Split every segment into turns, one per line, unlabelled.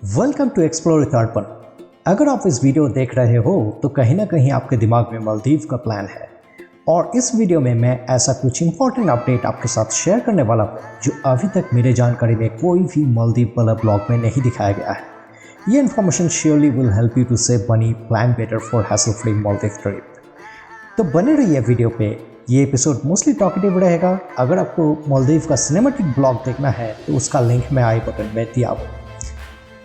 Welcome to explore with अर्पण। अगर आप इस वीडियो देख रहे हो तो कहीं ना कहीं आपके दिमाग में मालदीव का प्लान है, और इस वीडियो में मैं ऐसा कुछ इंपॉर्टेंट अपडेट आपके साथ शेयर करने वाला हूँ जो अभी तक मेरे जानकारी में कोई भी मालदीव वाला ब्लॉग में नहीं दिखाया गया है। ये information surely will help you to save money, plan better for hassle free Maldives trip. तो बने रहिए वीडियो पे। ये एपिसोड मोस्टली टॉकेटिव रहेगा। अगर आपको मालदीव का सिनेमैटिक ब्लॉग देखना है तो उसका लिंक मैं आई बटन में दिया हूँ।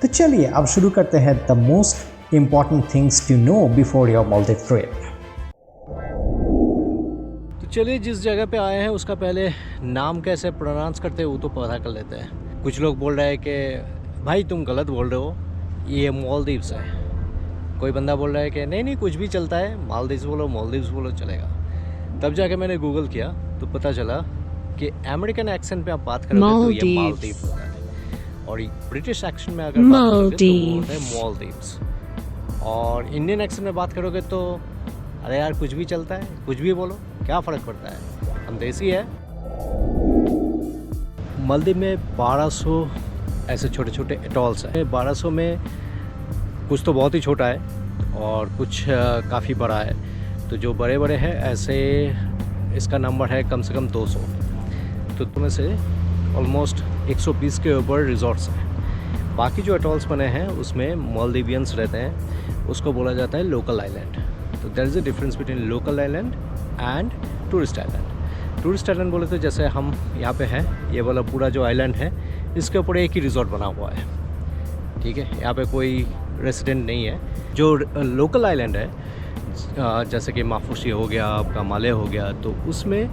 तो चलिए अब शुरू करते हैं the most important things to know before your Maldives trip.
तो चलिए जिस जगह पे आए हैं उसका पहले नाम कैसे प्रोनाउंस करते हैं वो तो पता कर लेते हैं। कुछ लोग बोल रहे हैं कि भाई तुम गलत बोल रहे हो, ये मालदीव्स है। कोई बंदा बोल रहा है कि नहीं कुछ भी चलता है, मालदीव्स बोलो चलेगा। तब जाके मैंने गूगल किया तो पता चला कि अमेरिकन एक्सेंट पे आप बात करोगे तो ये मालदीव होता है, और ब्रिटिश एक्सेंट में अगर बात करोगे तो बोलते हैं मालदीव्स, और इंडियन एक्सेंट में बात करोगे तो अरे यार कुछ भी चलता है, कुछ भी बोलो, क्या फ़र्क पड़ता है, हम देसी है। मालदीव में 1200 ऐसे छोटे छोटे एटॉल्स हैं। 1200 में कुछ तो बहुत ही छोटा है और कुछ काफ़ी बड़ा है। तो जो बड़े बड़े हैं ऐसे इसका नंबर है कम से कम 200। तो तुम्हें से ऑलमोस्ट 120 के ऊपर रिजॉर्ट्स हैं। बाकी जो एटॉल्स बने हैं उसमें मालदीवियंस रहते हैं, उसको बोला जाता है लोकल आइलैंड। तो there is a difference between local island and tourist island. Tourist island बोले तो जैसे हम यहाँ पे हैं, ये वाला पूरा जो आइलैंड है इसके ऊपर एक ही रिजॉर्ट बना हुआ है, ठीक है। यहाँ पे कोई रेसिडेंट नहीं है। जो लोकल आइलैंड है जैसे कि माफूसी हो गया, आपका माले हो गया, तो उसमें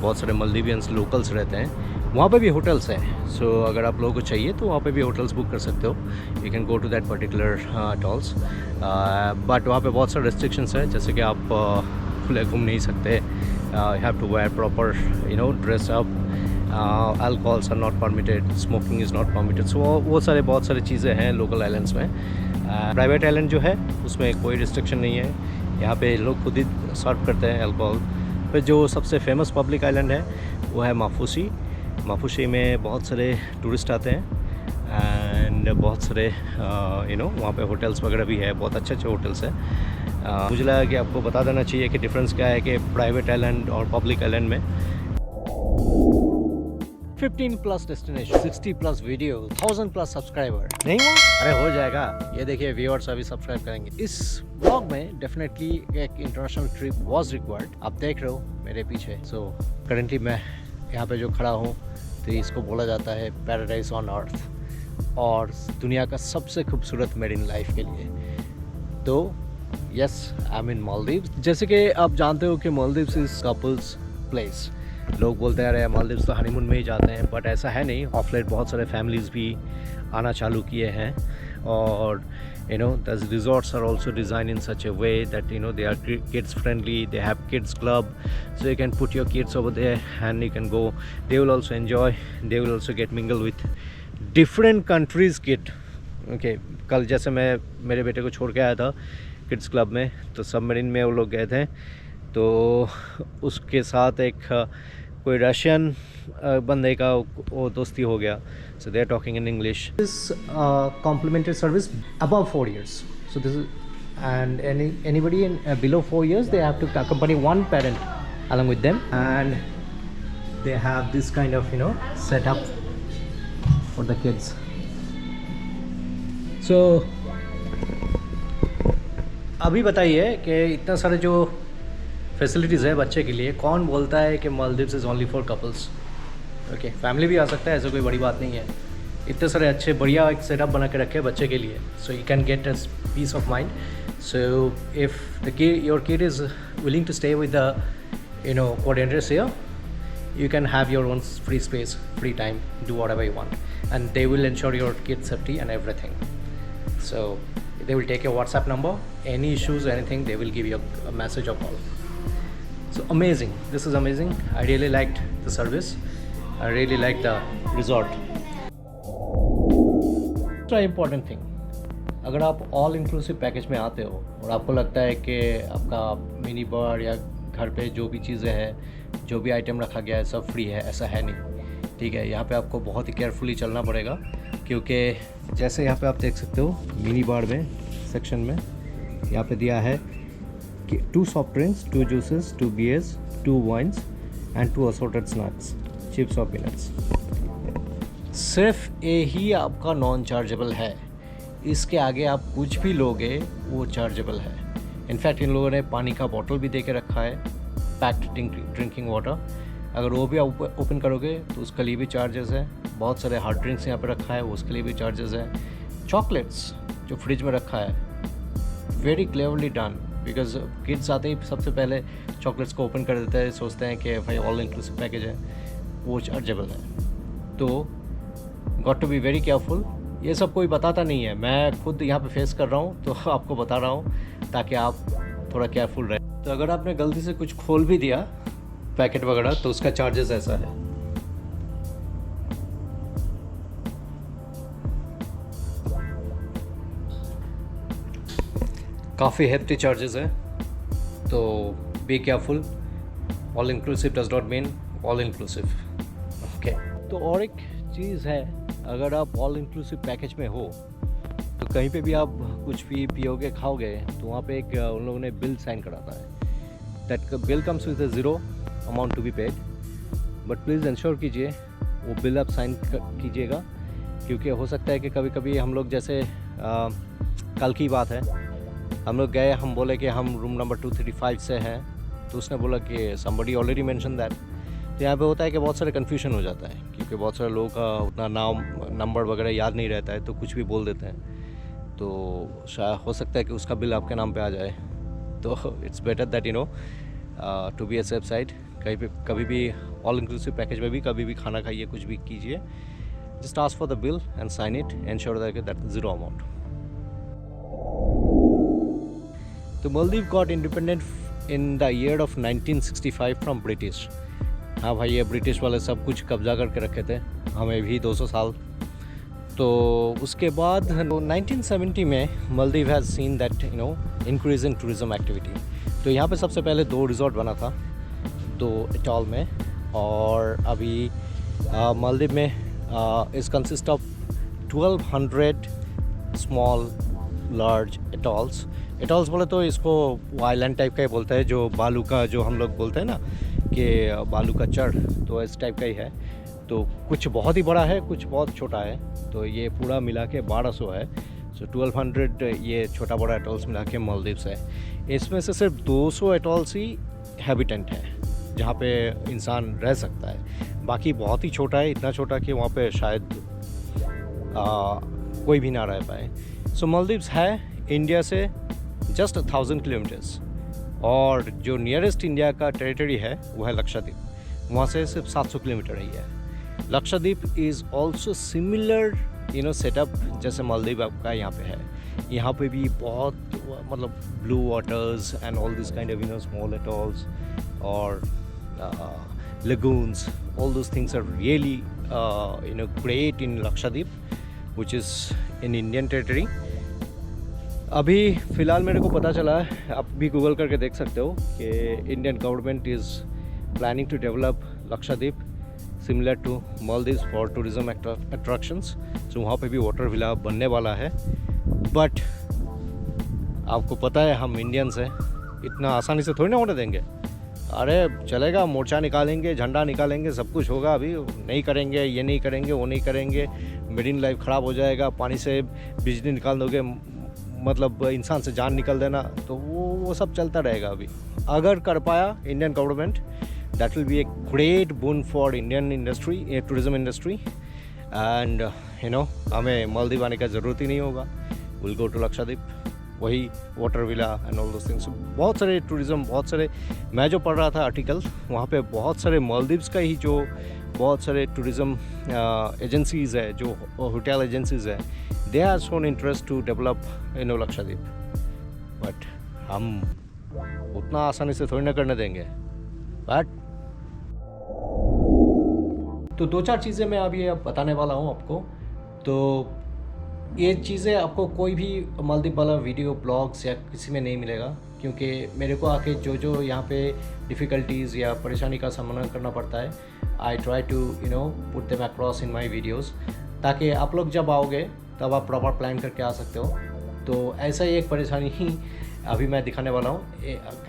बहुत सारे मालदीवियंस लोकल्स रहते हैं। वहाँ पे भी होटल्स हैं। सो अगर आप लोगों को चाहिए तो वहाँ पे भी होटल्स बुक कर सकते हो। You can go to that particular atolls, but वहाँ पे बहुत सारे रेस्ट्रिक्शंस हैं, जैसे कि आप खुले घूम नहीं सकते। You have to wear proper dress up, alcohols are not permitted, smoking is not permitted. So वो सारे बहुत सारी चीज़ें हैं लोकल आइलैंड्स में। प्राइवेट आइलैंड जो है उसमें कोई रिस्ट्रिक्शन नहीं है, यहाँ पे लोग खुद ही सर्व करते हैं अल्कोहल। फिर जो सबसे फेमस पब्लिक आइलैंड है वो है माफूसी। माफूसी में बहुत सारे टूरिस्ट आते हैं एंड बहुत सारे वहाँ पे होटल्स वगैरह भी है, बहुत अच्छे अच्छे होटल्स हैं। मुझे लगा कि आपको बता देना चाहिए कि डिफरेंस क्या है कि प्राइवेट आइलैंड और पब्लिक आइलैंड में। 15+ डेस्टिनेशन, 60+ वीडियो, 1000+ सब्सक्राइबर नहीं हुआ? अरे हो जाएगा। ये देखिए व्यूअर्स अभी सब्सक्राइब करेंगे। इस ब्लॉग में डेफिनेटली एक इंटरनेशनल ट्रिप वाज रिक्वायर्ड। आप देख रहे हो मेरे पीछे। सो करेंटली मैं यहाँ पे जो खड़ा हूँ तो इसको बोला जाता है पैराडाइज ऑन अर्थ, और दुनिया का सबसे खूबसूरत मेरीन लाइफ के लिए। तो यस, आई एम इन मालदीव्स। जैसे कि आप जानते हो कि मालदीव्स इज कपल्स प्लेस। लोग बोलते हैं अरे मालदीव्स तो हनीमून में ही जाते हैं, बट ऐसा है नहीं। ऑफ लेट बहुत सारे फैमिलीज़ भी आना चालू किए हैं, और the resorts are also designed in such a way that they are kids friendly. They have kids club, so you can put your kids over there and you can go. They will also enjoy. They will also get mingle with different countries kid. Okay, कल जैसे मैं मेरे बेटे को छोड़ के आया था किड्स क्लब में, तो सबमरीन में वो लोग गए थे, तो उसके साथ एक कोई रशियन बंदे का वो दोस्ती हो गया। So they are talking in English. This complimentary service above 4 years. So this is, and anybody in below 4 years, they have to accompany one parent along with them, and they have this kind of setup for the kids. So अभी बताइए कि इतना सारे जो facilities है बच्चे के लिए, कौन बोलता है कि Maldives is only for couples? Okay, family भी आ सकता है, ऐसा कोई बड़ी बात नहीं है। इतने सारे अच्छे बढ़िया एक सेटअप बना के रखे बच्चे के लिए, so you can get a peace of mind. So if the your kid is willing to stay with the coordinators here, you can have your own free space, free time, do whatever you want, and they will ensure your kid's safety and everything. So they will take your WhatsApp number, any issues, anything, they will give you a message or call. So amazing, this is amazing. I really liked the service, I really liked the resort. Very important thing, अगर आप all inclusive package में आते हो और आपको लगता है कि आपका मिनी बार या घर पे जो भी चीज़ें हैं, जो भी आइटम रखा गया है सब फ्री है, ऐसा है नहीं, ठीक है। यहाँ पे आपको बहुत ही केयरफुली चलना पड़ेगा, क्योंकि जैसे यहाँ पे आप देख सकते हो मिनी बार में सेक्शन में यहाँ पे दिया है कि 2 soft drinks, 2 juices, 2 beers, 2 wines and 2 assorted snacks, chips और पीनट्स। सिर्फ ये ही आपका नॉन चार्जेबल है, इसके आगे आप कुछ भी लोगे वो चार्जेबल है। इनफैक्ट इन लोगों ने पानी का बॉटल भी दे के रखा है, पैक्ड ड्रिंकिंग वाटर, अगर वो भी आप ओपन करोगे तो उसके लिए भी चार्जेस है। बहुत सारे हार्ड ड्रिंक्स यहाँ पे रखा है, उसके लिए भी चार्जेस है। चॉकलेट्स जो फ्रिज में रखा है, very cleverly done, because kids आते ही सबसे पहले चॉकलेट्स को ओपन कर देते हैं, सोचते हैं कि भाई ऑल इंक्लूसिव पैकेज है, वो चार्जेबल है। तो got to be very careful. ये सब कोई बताता नहीं है, मैं खुद यहाँ पे फेस कर रहा हूँ तो आपको बता रहा हूँ ताकि आप थोड़ा केयरफुल रहें। तो अगर आपने गलती से कुछ खोल भी दिया पैकेट वगैरह तो उसका चार्जेस ऐसा है। काफ़ी हेफ्टी चार्जेस है, तो be careful. All inclusive does not mean all inclusive, okay. तो और एक चीज़ है, अगर आप ऑल इंक्लूसिव पैकेज में हो तो कहीं पे भी आप कुछ भी पियोगे खाओगे तो वहाँ पे एक उन लोगों ने बिल साइन कराता है। That bill comes with a zero amount to be paid, but please ensure कीजिए वो बिल आप साइन कीजिएगा, क्योंकि हो सकता है कि कभी कभी हम लोग जैसे कल की बात है, हम लोग गए, हम बोले कि हम रूम नंबर 235 से हैं, तो उसने बोला कि somebody already mentioned that। तो यहाँ पे होता है कि बहुत सारे कन्फ्यूजन हो जाता है, क्योंकि बहुत सारे लोगों का उतना नाम नंबर वगैरह याद नहीं रहता है, तो कुछ भी बोल देते हैं, तो शायद हो सकता है कि उसका बिल आपके नाम पे आ जाए। तो it's better that you know to be a safe side. कहीं पे कभी भी ऑल इंक्लूसिव पैकेज में भी कभी भी खाना खाइए, कुछ भी कीजिए, just ask for the bill and sign it, ensure that zero amount. तो Maldives got independent in the year of 1965 from British. हाँ भाई, ये ब्रिटिश वाले सब कुछ कब्जा करके रखे थे, हमें भी 200 साल। तो उसके बाद 1970 में Maldives has seen that you no increase in tourism activity. तो यहाँ पे सबसे पहले 2 रिजॉर्ट बना था, 2 एटॉल में, और अभी मालदीव में इस consist of 1200 small large atolls. Atolls बोले तो इसको वो आइलैंड टाइप का ही बोलते हैं, जो बालू का, जो हम लोग बोलते हैं ना कि बालू का चढ़, तो इस टाइप का ही है। तो कुछ बहुत ही बड़ा है, कुछ बहुत छोटा है, तो ये पूरा मिला के 1200 है। सो 1200 ये छोटा बड़ा एटॉल्स मिला के मालदीव्स है। इसमें से सिर्फ 200 एटॉल्स ही हैबिटेंट है, जहाँ पे इंसान रह सकता है। बाकी बहुत ही छोटा है, इतना छोटा कि वहाँ पे शायद कोई भी ना रह पाए। सो मालदीव्स है इंडिया से जस्ट 1000 किलोमीटर्स, और जो नियरेस्ट इंडिया का टेरिटरी है वो है लक्षद्वीप, वहाँ से सिर्फ 700 किलोमीटर ही है। Lakshadweep is also similar you know setup जैसे मालदीव आपका यहाँ पे है। यहाँ पे भी बहुत मतलब blue waters and all this kind of you know small atolls और lagoons, all those things are really you know great in Lakshadweep, which is in Indian territory। अभी फ़िलहाल मेरे को पता चला है, आप भी गूगल करके देख सकते हो, कि Indian government is planning to develop Lakshadweep similar to Maldives for tourism attractions. So वहाँ पे भी वाटर विला बनने वाला है, बट आपको पता है हम इंडियंस हैं, इतना आसानी से थोड़ी ना होने देंगे। अरे चलेगा, मोर्चा निकालेंगे, झंडा निकालेंगे, सब कुछ होगा, अभी नहीं करेंगे, ये नहीं करेंगे, वो नहीं करेंगे, मेरीन लाइफ ख़राब हो जाएगा, पानी से बिजली निकाल दोगे, मतलब इंसान से जान निकल देना, तो वो सब चलता रहेगा। अभी अगर कर पाया Indian government, that will be a great boon for Indian industry, tourism industry, and you know हमें मालदीव आने का ज़रूरत ही नहीं होगा, विल गो टू लक्षद्वीप, वही water villa and all those things. बहुत सारे टूरिज़म, बहुत सारे, मैं जो पढ़ रहा था आर्टिकल, वहाँ पे बहुत सारे मालदीव्स का ही जो बहुत सारे टूरिज़म एजेंसीज़ है, जो होटल एजेंसीज़ है, they are shown interest to develop in Lakshadweep, but हम उतना आसानी से थोड़ी ना करने देंगे। बट तो 2-4 चीज़ें मैं अभी अब बताने वाला हूँ आपको। तो ये चीज़ें आपको कोई भी मालदीव वाला वीडियो ब्लॉग्स या किसी में नहीं मिलेगा, क्योंकि मेरे को आके जो यहाँ पे डिफ़िकल्टीज़ या परेशानी का सामना करना पड़ता है, I try to you know put them across in my videos, ताकि आप लोग जब आओगे तब आप प्रॉपर प्लान करके आ सकते हो। तो ऐसा ही एक परेशानी ही अभी मैं दिखाने वाला हूँ।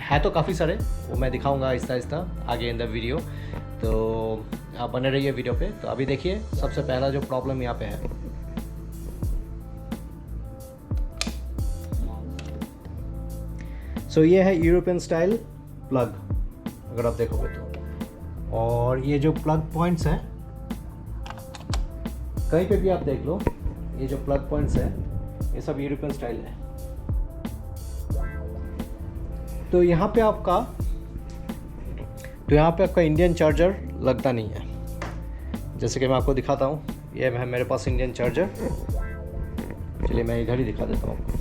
है तो काफ़ी सारे, वो मैं दिखाऊंगा आहिस्ता आहिस्ता आगे इन द वीडियो, तो आप बने रहिए वीडियो पे। तो अभी देखिए सबसे पहला जो प्रॉब्लम यहाँ पे है, सो ये है यूरोपियन स्टाइल प्लग, अगर आप देखोगे तो। और ये जो प्लग पॉइंट्स हैं, कहीं पे भी आप देख लो, ये जो प्लग पॉइंट्स हैं ये सब यूरोपियन स्टाइल है। तो यहाँ पे आपका इंडियन चार्जर लगता नहीं है। जैसे कि मैं आपको दिखाता हूँ, ये है मेरे पास इंडियन चार्जर। चलिए मैं इधर ही दिखा देता हूँ आपको।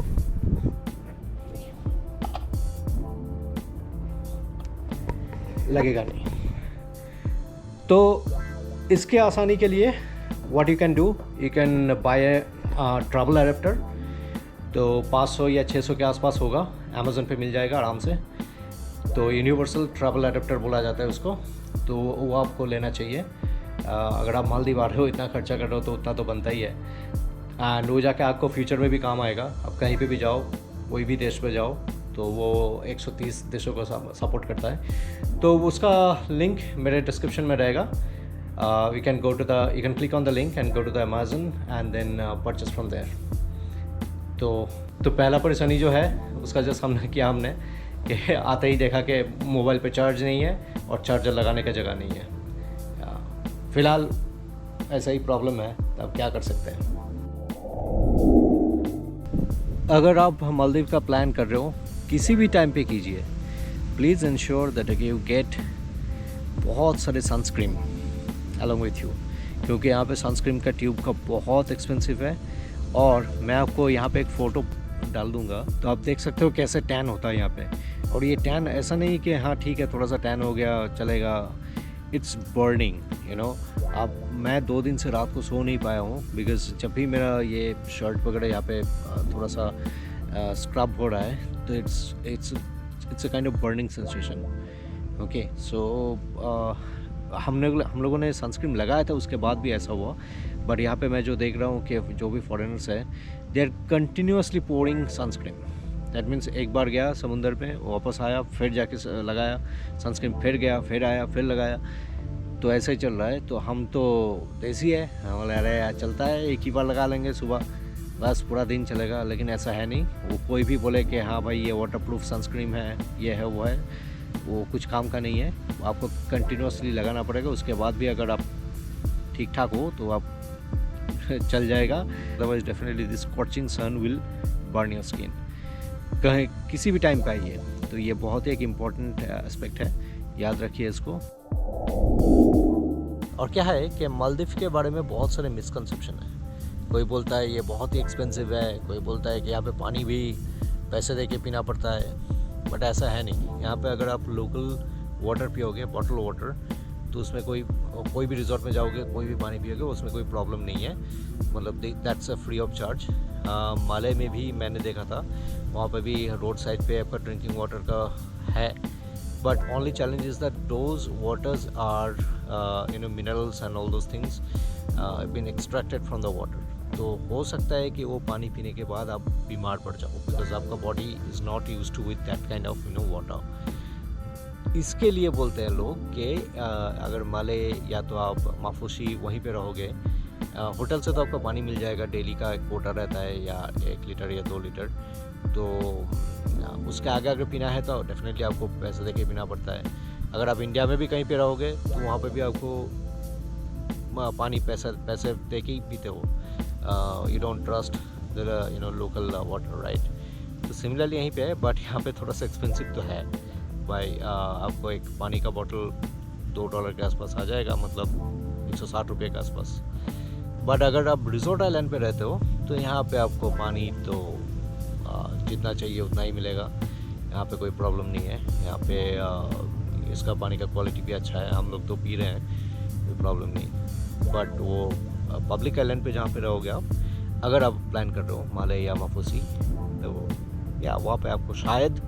लगेगा नहीं। तो इसके आसानी के लिए what you can do, you can buy A travel adapter. तो 500 या 600 के आसपास होगा, अमेज़न पे मिल जाएगा आराम से। तो यूनिवर्सल ट्रैवल अडेप्टर बोला जाता है उसको, तो वो आपको लेना चाहिए। अगर आप मालदीव आ रहे हो, इतना खर्चा कर रहे हो, तो उतना तो बनता ही है। एंड वो जाके आपको फ्यूचर में भी काम आएगा। आप कहीं पे भी जाओ, कोई भी देश पे जाओ, तो वो 130 देशों को सपोर्ट करता है। तो उसका लिंक मेरे डिस्क्रिप्शन में रहेगा। you can click on the link and go to the Amazon and then purchase from there। तो पहला परेशानी जो है उसका जस्ट हमने किया, हमने कि आते ही देखा कि मोबाइल पे चार्ज नहीं है और चार्जर लगाने का जगह नहीं है। फ़िलहाल ऐसा ही प्रॉब्लम है, तो अब क्या कर सकते हैं। अगर आप मालदीव का प्लान कर रहे हो, किसी भी टाइम पे कीजिए, please ensure that you get बहुत सारे सनस्क्रीन अलॉन्ग विथ यू, क्योंकि यहाँ पे सनस्क्रीन का ट्यूब का बहुत एक्सपेंसिव है। और मैं आपको यहाँ पे एक फ़ोटो डाल दूँगा, तो आप देख सकते हो कैसे टैन होता है यहाँ पे। और ये टैन ऐसा नहीं कि हाँ ठीक है थोड़ा सा टैन हो गया चलेगा, इट्स बर्निंग, यू नो। मैं 2 दिन से रात को सो नहीं पाया हूँ, बिकॉज़ जब भी मेरा ये शर्ट वगैरह यहाँ पे थोड़ा सा स्क्रब हो रहा है, तो it's a kind of burning sensation. Okay, so हम लोगों ने सनस्क्रीन लगाया था, उसके बाद भी ऐसा हुआ। बट यहाँ पे मैं जो देख रहा हूँ कि जो भी फॉरेनर्स हैं, they are continuously pouring sunscreen. That means एक बार गया समुंदर में, वापस आया, फिर जाके लगाया सनस्क्रीन, फिर गया, फिर आया, फिर लगाया। तो ऐसे ही चल रहा है। तो हम तो देसी है, हम बोले अरे यार चलता है, एक ही बार लगा लेंगे सुबह, बस पूरा दिन चलेगा। लेकिन ऐसा है नहीं। वो कोई भी बोले कि हाँ भाई ये वाटरप्रूफ सनस्क्रीन है, ये है, वो है, वो कुछ काम का नहीं है। आपको कंटिन्यूसली लगाना पड़ेगा। उसके बाद भी अगर आप ठीक ठाक हो तो आप चल जाएगा, otherwise definitely this scorching sun will burn your skin. कहीं किसी भी टाइम का ही है, तो ये बहुत ही एक इम्पॉर्टेंट एस्पेक्ट है, याद रखिए इसको। और क्या है कि मालदीव के बारे में बहुत सारे मिसकंसेप्शन है। कोई बोलता है ये बहुत ही एक्सपेंसिव है, कोई बोलता है कि यहाँ पे पानी भी पैसे दे के पीना पड़ता है, बट ऐसा है नहीं। यहाँ पे अगर आप लोकल वाटर पियोगे, बॉटल वाटर, तो उसमें कोई भी रिजॉर्ट में जाओगे, कोई भी पानी पियोगे, उसमें कोई प्रॉब्लम नहीं है। मतलब that's a free of charge. Male में भी मैंने देखा था, वहाँ पे भी रोड साइड पे आपका ड्रिंकिंग वाटर का है, but only challenge is that those waters are minerals and all those things been extracted from the water. तो हो सकता है कि वो पानी पीने के बाद आप बीमार पड़ जाओ, बिकॉज आपका body is not used to with that kind of water. इसके लिए बोलते हैं लोग कि अगर माले या तो आप माफूसी वहीं पे रहोगे, होटल से तो आपको पानी मिल जाएगा, डेली का एक कोटा रहता है, या 1 लीटर या 2 लीटर। तो उसके आगे अगर पीना है तो डेफिनेटली आपको पैसे दे के पीना पड़ता है। अगर आप इंडिया में भी कहीं पे रहोगे तो वहाँ पे भी आपको पानी पैसे दे के ही पीते हो। You don't trust the local water, right. तो सिमिलरली यहीं पे है, बट यहाँ पे थोड़ा सा एक्सपेंसिव तो है भाई। आपको एक पानी का बोतल $2 के आसपास आ जाएगा, मतलब 160 रुपये के आसपास। बट अगर आप रिजोर्ट आइलैंड पे रहते हो तो यहाँ पे आपको पानी तो जितना चाहिए उतना ही मिलेगा। यहाँ पे कोई प्रॉब्लम नहीं है। यहाँ पे इसका पानी का क्वालिटी भी अच्छा है, हम लोग तो पी रहे हैं, कोई प्रॉब्लम नहीं। बट वो पब्लिक आइलैंड पे जहाँ पे रहोगे आप, अगर आप प्लान कर रहे हो माले या माफूसी, तो या वहाँ पे आपको शायद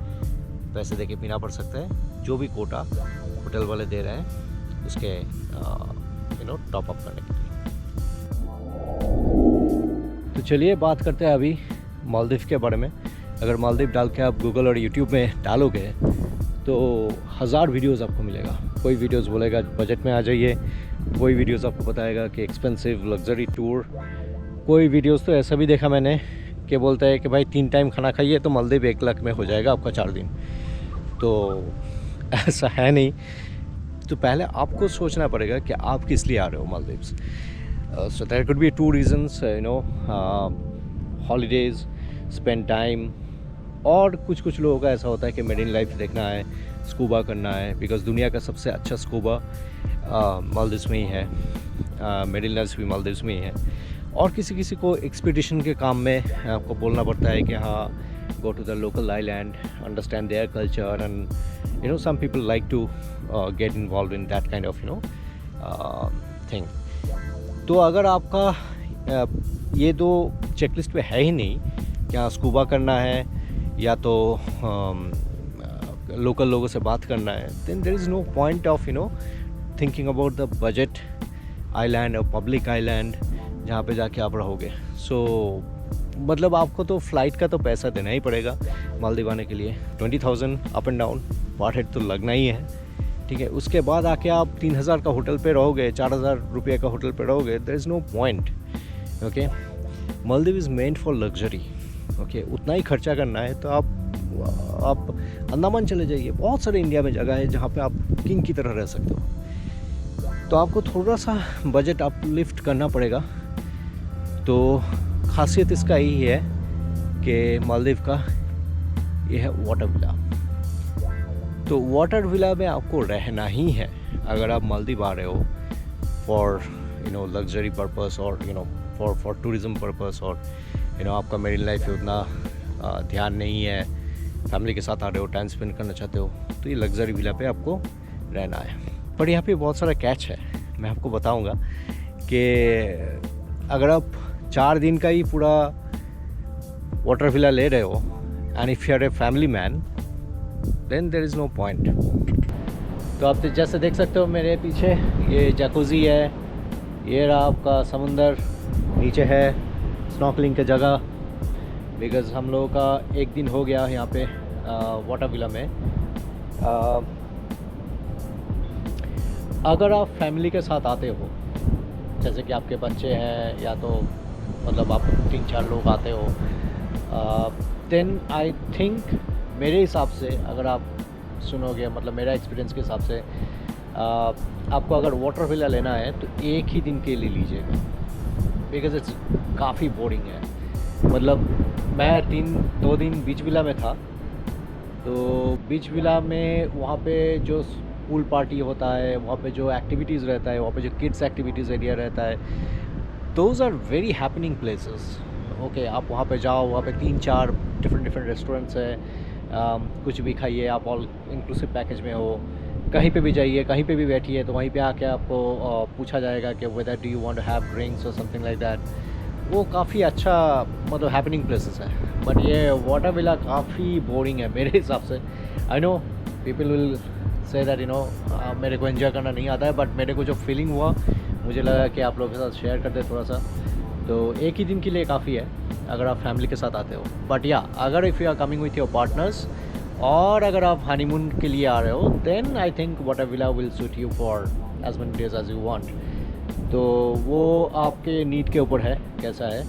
पैसे दे के पीना पड़ सकता है, जो भी कोटा होटल वाले दे रहे हैं उसके टॉप अप करने के लिए। तो तो चलिए बात करते हैं अभी मालदीव के बारे में। अगर मालदीव डाल के आप गूगल और यूट्यूब में डालोगे तो 1000 वीडियोस आपको मिलेगा। कोई वीडियोस बोलेगा बजट में आ जाइए, कोई वीडियोस आपको बताएगा कि एक्सपेंसिव लग्जरी टूर, कोई वीडियोस तो ऐसा भी देखा मैंने कि बोलता है कि भाई 3 टाइम खाना खाइए तो मालदीव 1 लाख में हो जाएगा आपका 4 दिन। तो ऐसा है नहीं। तो पहले आपको सोचना पड़ेगा कि आप किस लिए आ रहे हो Maldives. So there could be 2 reasons, holidays, spend time, और कुछ लोगों का ऐसा होता है कि मेरीन लाइफ देखना है, स्कूबा करना है, बिकॉज़ दुनिया का सबसे अच्छा स्कूबा मालदीव्स में ही है, मेरीन लाइफ भी मालदीव्स में ही है। और किसी को एक्सपीडिशन के काम में आपको बोलना पड़ता है कि हाँ, go to the local island, understand their culture, and some people like to get involved in that kind of thing. तो अगर आपका ये दो चेकलिस्ट पे है ही नहीं, क्या स्कूबा करना है या तो लोकल लोगों से बात करना है, then there is no point of thinking about the budget island or public island जहाँ पे जाके आप रहोगे। सो मतलब आपको तो फ़्लाइट का तो पैसा देना ही पड़ेगा मालदीव आने के लिए, 20,000 अप एंड डाउन पर हेड तो लगना ही है, ठीक है। उसके बाद आके आप 3,000 का होटल पे रहोगे, 4,000 रुपये का होटल पे रहोगे, there is no point. Okay, Maldives is meant for luxury. Okay, उतना ही खर्चा करना है तो आप अंडमान चले जाइए। बहुत सारे इंडिया में जगह है जहाँ पे आप किंग की तरह रह सकते हो। तो आपको थोड़ा सा बजट अप लिफ्ट करना पड़ेगा। तो खासियत इसका यही है कि मालदीव का ये है वाटर विला। तो वाटर विला में आपको रहना ही है अगर आप मालदीव आ रहे हो फॉर लग्जरी पर्पस और फॉर टूरिज़म पर्पस, और आपका मेरीन लाइफ में उतना ध्यान नहीं है, फैमिली के साथ आ रहे हो, टाइम स्पेंड करना चाहते हो, तो ये लग्जरी विला पे आपको रहना है। पर यहाँ पे बहुत सारा कैच है, मैं आपको बताऊँगा कि अगर आप 4 दिन का ही पूरा वाटर विला ले रहे हो and if you are a family man then there is no point. तो आप जैसे देख सकते हो मेरे पीछे ये जैकुज़ी है, ये रहा आपका समुंदर, नीचे है स्नॉर्कलिंग की जगह, बिकॉज़ हम लोगों का 1 दिन हो गया यहाँ पे वाटर विला में। अगर आप फैमिली के साथ आते हो, जैसे कि आपके बच्चे हैं या तो मतलब आप 3-4 लोग आते हो, देन आई थिंक मेरे हिसाब से अगर आप सुनोगे, मतलब मेरा एक्सपीरियंस के हिसाब से आपको अगर वाटर विला लेना है तो 1 ही दिन के लिए लीजिएगा, बिकॉज़ इट्स काफ़ी बोरिंग है। मतलब मैं 2 दिन बीच विला में था, तो बीच विला में वहाँ पे जो पूल पार्टी होता है, वहाँ पे जो एक्टिविटीज़ रहता है, वहाँ पे जो किड्स एक्टिविटीज़ एरिया रहता है, those are very happening places. Okay, आप वहाँ पे जाओ, वहाँ पे 3-4 डिफरेंट रेस्टोरेंट्स हैं, कुछ भी खाइए, आप ऑल इंक्लूसिव पैकेज में हो, कहीं पे भी जाइए, कहीं पे भी बैठिए, तो वहीं पे आके आपको पूछा जाएगा कि whether do you want to have drinks और समथिंग लाइक दैट। वो काफ़ी अच्छा मतलब हैपनिंग प्लेसेस है, बट ये वाटर विला काफ़ी बोरिंग है मेरे हिसाब से। I know people will say that मेरे को एंजॉय करना नहीं आता है, बट मेरे को जो फीलिंग हुआ मुझे लगा कि आप लोगों के साथ शेयर कर दे थोड़ा सा। तो 1 ही दिन के लिए काफ़ी है अगर आप फैमिली के साथ आते हो, बट या अगर if you are coming with your partners और अगर आप हनीमून के लिए आ रहे हो, then I think water villa will suit you for as many days as you want. तो वो आपके नीड के ऊपर है कैसा है,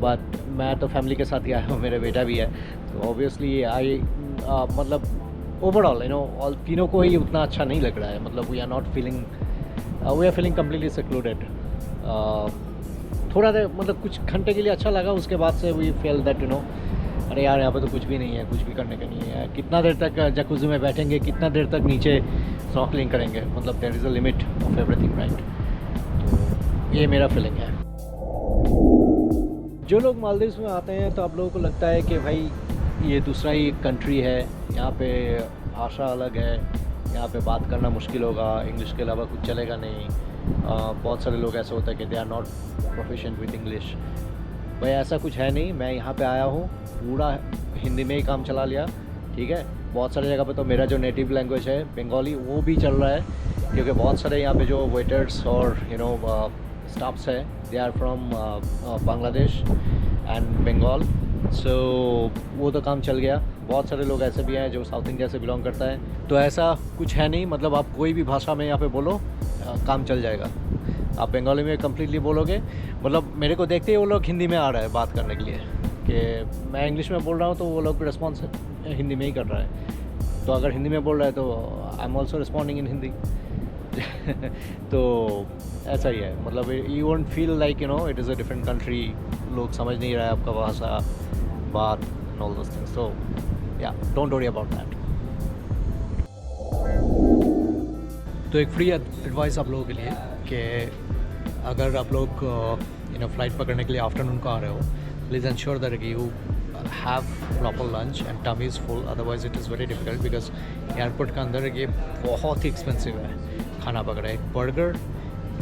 बट मैं तो फैमिली के साथ ही आया हूँ, मेरा बेटा भी है, तो ऑब्वियसली मतलब ओवरऑल ऑल तीनों को ही उतना अच्छा नहीं लग रहा है। मतलब we are feeling completely secluded. थोड़ा देर मतलब कुछ घंटे के लिए अच्छा लगा, उसके बाद से वी फील दैट अरे यार यहाँ पे तो कुछ भी नहीं है, कुछ भी करने का नहीं है। कितना देर तक जकूज़ी में बैठेंगे, कितना देर तक नीचे स्नॉर्कलिंग करेंगे, मतलब there is a limit of everything, right. तो ये मेरा फीलिंग है। जो लोग मालदीव्स में आते हैं तो आप लोगों को लगता है कि भाई ये दूसरा ही कंट्री है, यहाँ पे भाषा अलग है, यहाँ पे बात करना मुश्किल होगा, इंग्लिश के अलावा कुछ चलेगा नहीं। बहुत सारे लोग ऐसा होता है कि they are not proficient with English. भाई ऐसा कुछ है नहीं, मैं यहाँ पे आया हूँ, पूरा हिंदी में ही काम चला लिया, ठीक है। बहुत सारी जगह पे तो मेरा जो नेटिव लैंग्वेज है बंगाली वो भी चल रहा है, क्योंकि बहुत सारे यहाँ पे जो वेटर्स और स्टाफ्स है, they are from Bangladesh and Bengal. So वो तो काम चल गया। बहुत सारे लोग ऐसे भी हैं जो साउथ इंडिया से बिलोंग करता है। तो ऐसा कुछ है नहीं, मतलब आप कोई भी भाषा में यहाँ पे बोलो काम चल जाएगा। आप बंगाली में कम्प्लीटली बोलोगे, मतलब मेरे को देखते ही वो लोग हिंदी में आ रहा है बात करने के लिए कि मैं इंग्लिश में बोल रहा हूँ तो वो लोग रिस्पॉन्स हिंदी में ही कर रहा है। तो अगर हिंदी में बोल रहा है तो आई एम ऑल्सो रिस्पॉन्डिंग इन हिंदी। तो ऐसा ही है, मतलब you won't feel like it is a different country, लोग समझ नहीं रहा है आपका भाषा, बात एंड ऑल दोस थिंग्स। तो या डोंट वरी अबाउट दैट। तो एक फ्री एडवाइस आप लोगों के लिए कि अगर आप लोग फ़्लाइट पकड़ने के लिए आफ्टरनून को आ रहे हो, please ensure that you have proper lunch and tummy is full, otherwise it is very difficult because airport के अंदर ये बहुत ही एक्सपेंसिव है खाना पकड़ा। एक burger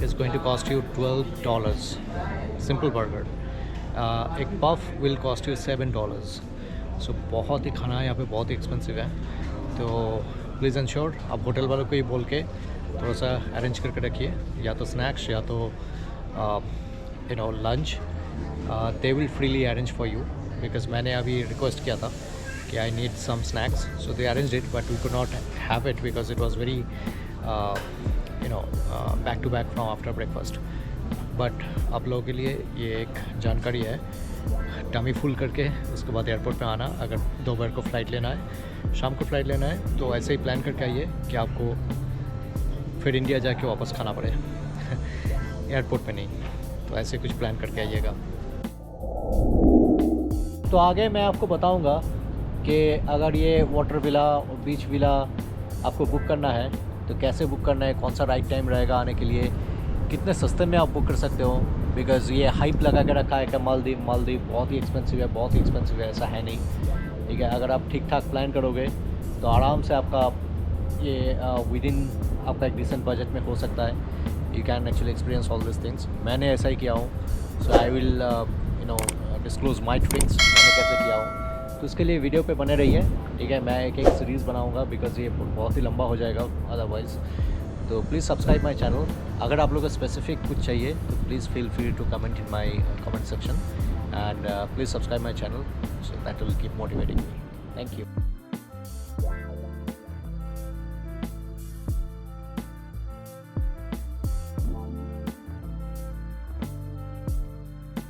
is going to cost you $12, simple burger. एक puff will cost you $7। So बहुत ही खाना यहाँ पे बहुत ही एक्सपेंसिव है। तो प्लीज़ इंश्योर आप होटल वालों को ही बोल के थोड़ा सा अरेंज करके रखिए, या तो स्नैक्स या तो lunch. They will freely arrange for you, because मैंने अभी रिक्वेस्ट किया था कि I need some snacks, so they arranged it, but we could not have it because it was very back to back from after breakfast. But आप लोगों के लिए ये एक जानकारी है, टमी फुल करके उसके बाद एयरपोर्ट पे आना। अगर दोपहर को फ़्लाइट लेना है, शाम को फ़्लाइट लेना है, तो ऐसे ही प्लान करके आइए कि आपको फिर इंडिया जाके वापस खाना पड़े एयरपोर्ट पे नहीं। तो ऐसे कुछ प्लान करके आइएगा। तो आगे मैं आपको बताऊंगा कि अगर ये वाटर विला और बीच विला आपको बुक करना है तो कैसे बुक करना है, कौन सा राइट टाइम रहेगा आने के लिए, कितने सस्ते में आप बुक कर सकते हो। बिकॉज़ ये हाइप लगा के रखा है कि मालदीव बहुत ही एक्सपेंसिव है, बहुत ही एक्सपेंसिव है, ऐसा है नहीं। ठीक है, अगर आप ठीक ठाक प्लान करोगे तो आराम से आपका ये विद इन आपका एक डिसेंट बजट में हो सकता है। You can actually experience all this things. मैंने ऐसा ही किया हूँ। So I will disclose my tricks, मैंने कैसे किया हूँ। तो उसके लिए वीडियो पे बने रहिए। ठीक है, मैं एक सीरीज़ बनाऊँगा बिकॉज़ ये बहुत ही लंबा हो जाएगा अदरवाइज़। तो प्लीज़ सब्सक्राइब माई चैनल। अगर आप लोगों को स्पेसिफिक कुछ चाहिए तो please feel free to comment in my comment section, and please subscribe my channel, so that will keep motivating me. Thank you.